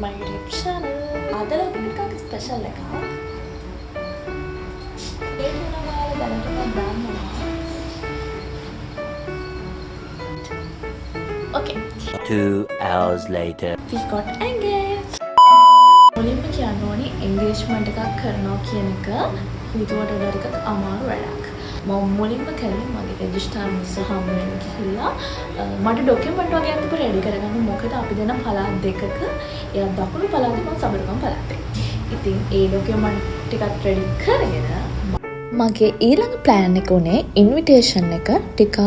my YouTube channel. Ada එකක් special එකක්. ඒක නෝනාලා දැනටම දාන්නවා. Okay. 2 hours later. We got engaged. මුලින්ම කියන්න ඕනේ engagement එකක් කරනවා කියන එක හිතුවට වඩා ටිකක් අමාරු වැඩක්. මම මුලින්ම කළේ මගේ රෙජිස්ටර් මිස් හම් වෙන්න ගිහිල්ලා මට ඩොකියුමන්ට් වගේ අතට රෙඩි කරගන්න. මොකද අපි දෙන පළාත් දෙකක එයා දකුණු පළාතේ මම සබරගම් පළාතේ. ඉතින් ඒ ඩොකියුමන්ට් ටිකත් රෙඩි කරගෙන මගේ ඊළඟ ප්ලෑන් එක උනේ ඉන්විටේෂන් එක ටිකක්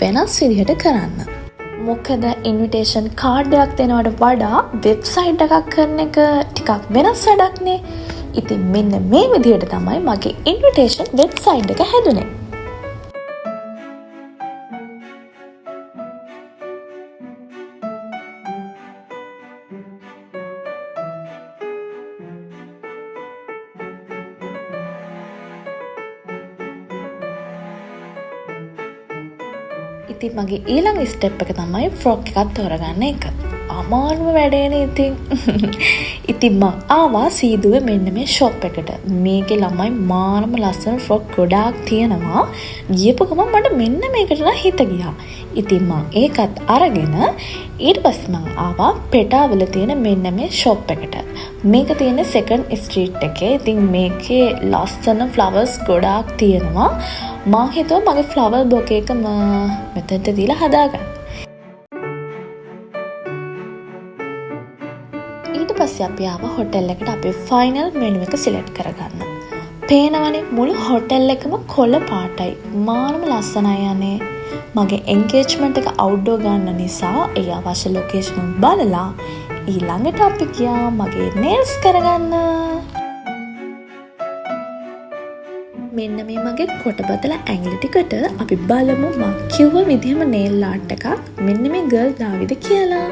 වෙනස් විදිහට කරන්න. මොකද ඉන්විටේෂන් කාඩ් එකක් දෙනවට වඩා වෙබ්සයිට් එකක් කරන එක ටිකක් වෙනස් වැඩක්නේ. ඉතින් මෙන්න මේ විදිහට තමයි මගේ ඉන්විටේෂන් වෙබ්සයිට් එක හැදුනේ. ඉතින් මගේ ඊළඟ ස්ටෙප් එක තමයි ෆ්‍රොක් එකක් තෝරගන්න එක. අමාරුම වැඩේනේ ඉතින්. ඉතින් මං ආවා සීදුවේ මෙන්න මේ ෂොප් එකට. මේකේ ළමයි මාරම ලස්සන ෆ්‍රොක් ගොඩාක් තියෙනවා. ගියපු ගමන් මට මෙන්න මේකට නම් හිත ගියා. ඉතින් මං ඒකත් අරගෙන ඊට පස්සේ මං ආවා පෙටාවල තියෙන මෙන්න මේ ෂොප් එකට. මේක තියෙන සෙකන්ඩ් ස්ට්‍රීට් එකේ. ඉතින් මේකේ ලස්සන ෆ්ලවර්ස් ගොඩාක් තියෙනවා. මං හිතුවා මගේ ෆ්ලවර් බොකේ එක මෙතනට දීලා හදාගන්න. ඊට පස්සේ අපි ආවා හොටෙල් එකට අපේ ෆයිනල් මෙනු එක සිලෙක්ට් කරගන්න. පේනවනේ මුළු හොටෙල් එකම කොළ පාටයි. මාරම ලස්සනයි යන්නේ. මගේ එන්ගේජ්මන්ට් එක අවුට්ඩෝර් ගන්න නිසා ඒ අවශ්‍ය ලොකේෂන් බලලා ඊළඟට අපි ගියා මගේ නේල්ස් කරගන්න. මෙන්න මේ මගේ කොටබදල ඇඟිලි ටිකට අපි බලමු මම කිව්ව විදිහම නේල් ආර්ට් එකක් මෙන්න මේ ගර්ල් දාවිද කියලා.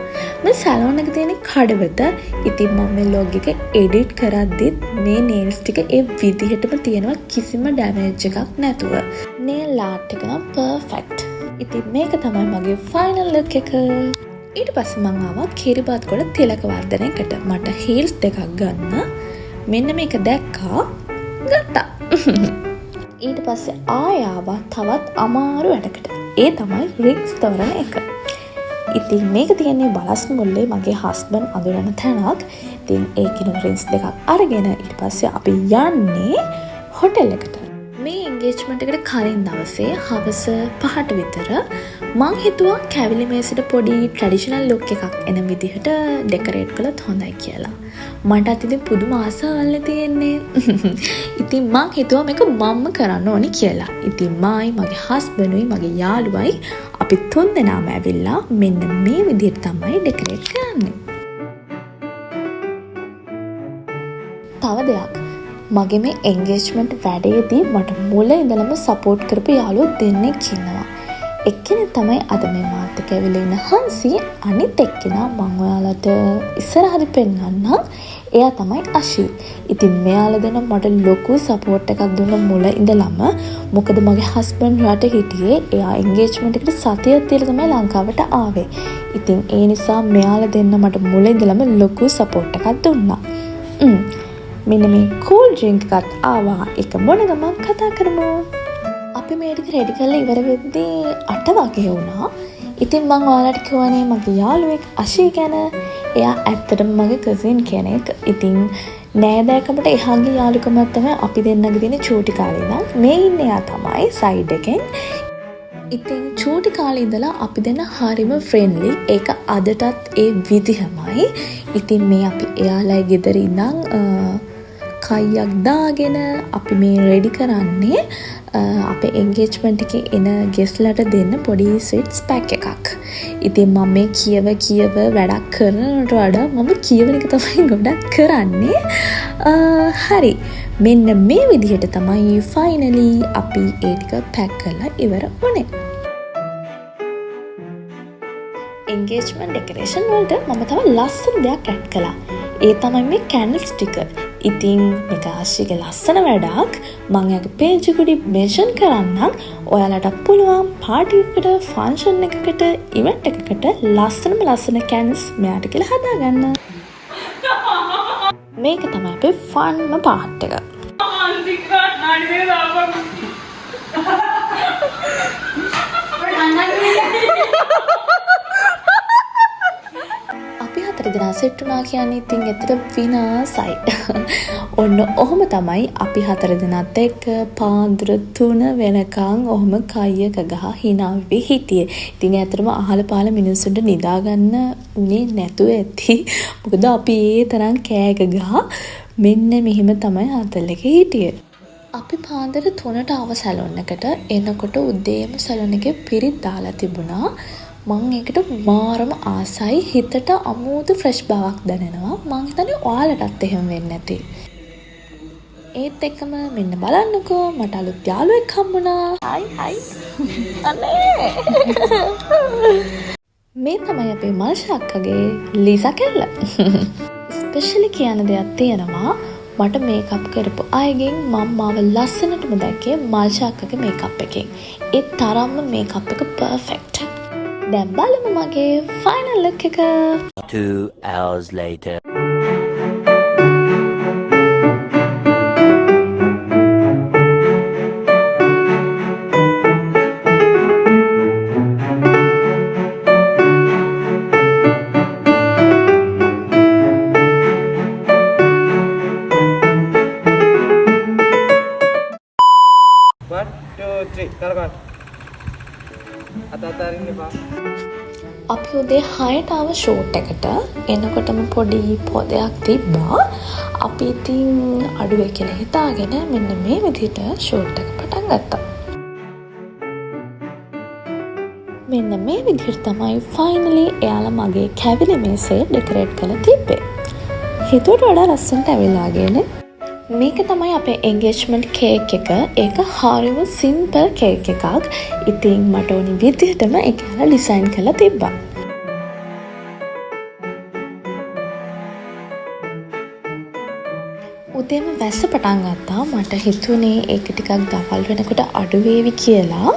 මේ සැලෝන් එක තියෙන කඩවත. ඉතින් මම මේ ලොග් එක එඩිට් කරද්දිත් මේ නේල්ස් ටික ඒ විදිහටම තියෙනවා කිසිම ඩැමේජ් එකක් නැතුව. නේල් ආර්ට් එක නම් පර්ෆෙක්ට්. ඉතින් මේක තමයි මගේ ෆයිනල් ලුක් එක. ඊට පස්සේ මම ආවා කිරිබත්ගොඩ තිලක වර්ධනයකට. මට හීල්ස් දෙකක් ගන්න. මෙන්න මේක දැක්කා ගත්තා. ඊට පස්සේ ආයාවා තවත් අමාරු වැඩකට. ඒ තමයි රින්ග්ස් තෝරන එක. ඉතින් මේක තියෙන්නේ බලස් මුල්ලේ මගේ හස්බන්ඩ් අඳුරන තැනක්. ඉතින් ඒකින රින්ග්ස් දෙකක් අරගෙන ඊට පස්සේ අපි යන්නේ හොටෙල් එකට. මේ එන්ගේජ්මන්ට් එකට කලින් දවසේ හවස 5ට විතර මං හිතුවා කැවිලි මේසෙට පොඩි ට්‍රැඩිෂනල් ලුක් එකක් එන විදිහට ඩෙකරේට් කළොත් හොඳයි කියලා. මටත් ඉතින් පුදුම ආසාවල් තියෙන්නේ. ඉතින් මං හිතුවා මේක මම්ම කරන්න ඕනි කියලා. ඉතින් මයි මගේ හස්බන්ඩ්ුයි මගේ යාළුවයි අපි 3 දෙනාම ඇවිල්ලා මෙන්න මේ විදිහට තමයි ඩෙකරේට් කරන්නේ. තව දෙයක් මගේ මේ එන්ගේජ්මන්ට් වැඩේදී මට මුල ඉඳලම සපෝට් කරපු යාළුවෝ දෙන්නෙක් ඉන්නවා. එක්කෙනෙක් තමයි අද මේ මාත් එක්ක ඇවිල්ලා ඉන්න හංසි. අනිත් එක්කෙනා මම ඔයාලට ඉස්සරහදී පෙන්නන්නම්. එයා තමයි අශී. ඉතින් මෙයාලා දෙන මට ලොකු සපෝට් එකක් දුන්න මුල ඉඳලම. මොකද මගේ හස්බන්ඩ් රට හිටියේ. එයා එන්ගේජ්මන්ට් එකට සතියක් තියලා තමයි ලංකාවට ආවේ. ඉතින් ඒ නිසා මෙයාලා දෙන්න මට මුල ඉඳලම ලොකු සපෝට් එකක් දුන්නා. මෙන්න මේ කූල් ඩ්‍රින්ක් එකත් ආවා. ඒක බොන ගමන් කතා කරමු. අපි මේ ටික රෙඩි කරලා ඉවර වෙද්දී 8 වගේ වුණා. ඉතින් මම ඔයාලට කියවනේ මගේ යාළුවෙක් අශී ගැන. එයා ඇත්තටම මගේ කසින් කෙනෙක්. ඉතින් නෑදෑකමට එහාගේ යාළුකමක් තමයි අපි දෙන්නගේ තියෙන චූටි කාලේ ඉඳන්. මේ ඉන්නේ එයා තමයි සයිඩ් එකෙන්. ඉතින් චූටි කාලේ ඉඳලා අපි දෙන්න හරිම ෆ්‍රෙන්ඩ්ලි. ඒක අදටත් ඒ විදිහමයි. ඉතින් මේ අපි එයාලයි ගෙදර ඉඳන් කයියක් දාගෙන අපි මේ රෙඩි කරන්නේ අපේ එන්ගේජ්මන්ට් එකේ එන ගෙස්ලට දෙන්න පොඩි ස්විට්ස් පැක් එකක්. ඉතින් මම මේ කියව වැඩක් කරනවට වඩා මම කියවන එක තමයි ගොඩක් කරන්නේ. හරි. මෙන්න මේ විදිහට තමයි ෆයිනලි අපි ඒ ටික පැක් කරලා ඉවර වුණේ. එන්ගේජ්මන්ට් ඩෙකරේෂන් වලට මම තව ලස්සන දෙයක් ඇඩ් කළා. ඒ තමයි මේ කැන්ඩල් ස්ටිකර්. ඉතින් මේක ආශිගේ ලස්සන වැඩක්. මම යාගේ පේජ් එකේ මෙන්ෂන් කරන්නම්. ඔයාලට පුළුවන් පාටි එකකට, ෆන්ක්ෂන් එකකට, ඉවෙන්ට් එකකට ලස්සන කැන්ඩල්ස් මෙයාට කියලා හදාගන්න. මේක තමයි අපේ ෆන්ම පාර්ට් එක. අපි 4 දෙනා සෙට් වුණා කියන්නේ ඉතින් ඇත්තට විනාසයි. ඔන්න ඔහොම තමයි අපි 4 දෙනාත් එක්ක පාන්දර 3 වෙනකන් ඔහොම කයක ගහ hina වෙ හිටියේ. ඉතින් ඇත්තටම අහල පහල මිනිස්සුන්ට නිදා ගන්න උනේ නැතුව ඇති. මොකද අපි ඒ තරම් කෑක ගහ මෙන්න මෙහෙම තමයි හතල් එකේ හිටියේ. අපි පාන්දර 3ට ආව සැලොන් එකට. එනකොට උදේම සැලොන් එකේ පිරිත් දාලා තිබුණා. මම ඒකට මාරම ආසයි. හිතට අමුතු ෆ්‍රෙෂ් බවක් දැනෙනවා. මං හිතන්නේ ඔයාලටත් එහෙම වෙන්නේ නැති. ඒත් එක්කම මෙන්න බලන්නකෝ මට අලුත් යාළුවෙක් හම්බුණා. හයි. අනේ. මේ තමයි අපේ මල්ෂා අක්කගේ ලීසා කෙල්ල. ස්පෙෂලි කියන දෙයක් තියෙනවා. මට මේකප් කරපු අයගෙන් මම මාව ලස්සනටම දැක්කේ මල්ෂා අක්කගේ මේකප් එකෙන්. ඒ තරම්ම මේකප් එක පර්ෆෙක්ට්. දැන් බලමු මගේ ෆයිනල් ලුක් එක. 2 hours later. අපි උදේ 6ට ආව ෂූට් එකට. එනකොටම පොඩි පොදයක් තිබ්බා. අපි ඉතින් අඩුවේ කියලා හිතාගෙන මෙන්න මේ විදිහට ෂූට් එක පටන් ගත්තා. මෙන්න මේ විදිහට තමයි ෆයිනලි එයාලා මගේ කැවිලි මේසේ ඩෙකොරේට් කරලා තිබ්බේ. හිතුවට වඩා ලස්සනට ඇවිල්ලාගෙන මේක තමයි අපේ එන්ගේජ්මන්ට් කේක් එක. ඒක හරිම සිම්පල් කේක් එකක්. ඉතින් මට ඕනි විදිහටම ඒක යාලා ඩිසයින් කරලා තිබ්බා. උදේම වැස්ස පටන් ගත්තා. මට හිතුනේ ඒක ටිකක් දවල් වෙනකොට අඩු වේවි කියලා.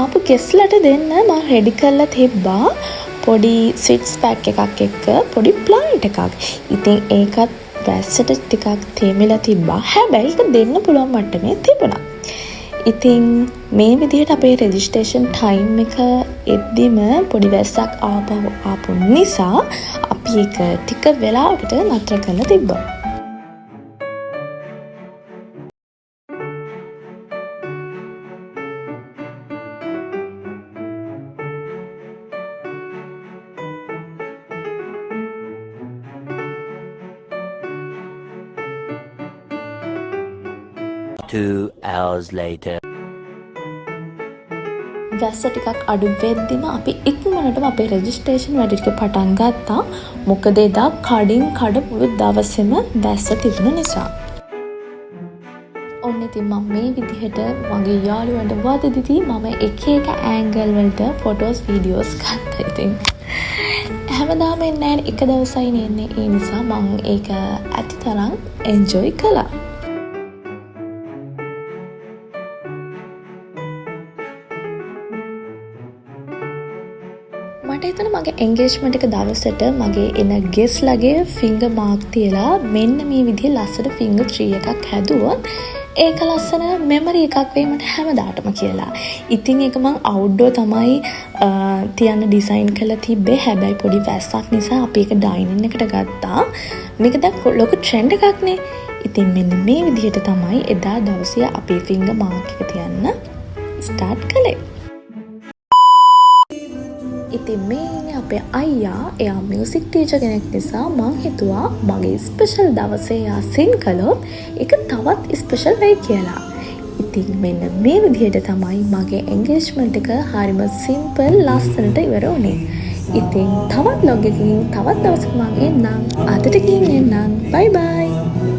ආපු ගෙස්ලට දෙන්න මම රෙඩි කරලා තිබ්බා පොඩි ස්විට්ස් පැක් එකක් එක්ක පොඩි ප්ලාන්ට් එකක්. ඉතින් ඒකත් වැස්සට ටිකක් තේමිලා තිබ්බා. හැබැයි ඒක දෙන්න පුළුවන් මට්ටමේ තිබුණා. ඉතින් මේ විදිහට අපේ රෙජිස්ට්‍රේෂන් ටයිම් එක එද්දිම පොඩි වැස්සක් ආපු නිසා අපි ඒක ටික වෙලාවකට නතර කරලා තිබ්බා. Two hours later. වැස්ස ටිකක් අඩු වෙද්දිම අපි ඉක්මනටම අපේ රෙජිස්ට්‍රේෂන් වැඩ ටික පටන් ගත්තා. මොකද එදා කඩින් කඩ මුළු දවසෙම වැස්ස තිබුණ නිසා. ඔන්න ඉතින් මම මේ විදිහට මගේ යාළුවන්ට වදදිදී මම එක එක ඇන්ගල් වලට ෆොටෝස් වීඩියෝස් ගත්තා. ඉතින් හැමදාම එන්නේ එක දවසයි නෙන්නේ. ඒ නිසා මම ඒක ඇතිතරම් එන්ජොයි කළා. මට හිතෙන මගේ එන්ගේජ්මන්ට් එක දවසට මගේ එන ගෙස්ලගේ ෆින්ගර් මාක් තියලා මෙන්න මේ විදිහේ ලස්සන ෆින්ගර් ට්‍රී එකක් හැදුවොත් ඒක ලස්සන මෙමරි එකක් වෙයි මට හැමදාටම කියලා. ඉතින් ඒක මම අවුට්ඩෝර් තමයි තියන්න ඩිසයින් කරලා තිබ්බේ. හැබැයි පොඩි වැස්සක් නිසා අපි ඒක ඩයිනින් එකට ගත්තා. මේක දැන් ලොකු ට්‍රෙන්ඩ් එකක්නේ. ඉතින් මෙන්න මේ විදිහට තමයි එදා දවසේ අපේ ෆින්ගර් මාක් එක තියන්න ස්ටාර්ට් කළේ. ඉතින් මේ අපේ අයියා එයා මියුසික් ටීචර් කෙනෙක් නිසා මං හිතුවා මගේ ස්පෙෂල් දවසේ එයා සින් කළොත් ඒක තවත් ස්පෙෂල් වෙයි කියලා. ඉතින් මෙන්න මේ විදිහට තමයි මගේ එන්ගේජ්මන්ට් එක හරිම සිම්පල් ලස්සනට ඉවර වුණේ. ඉතින් තවත් vlog එකකින් තවත් දවසක මම එන්නම්. අදට ගිහින් එන්නම්. බයි බයි.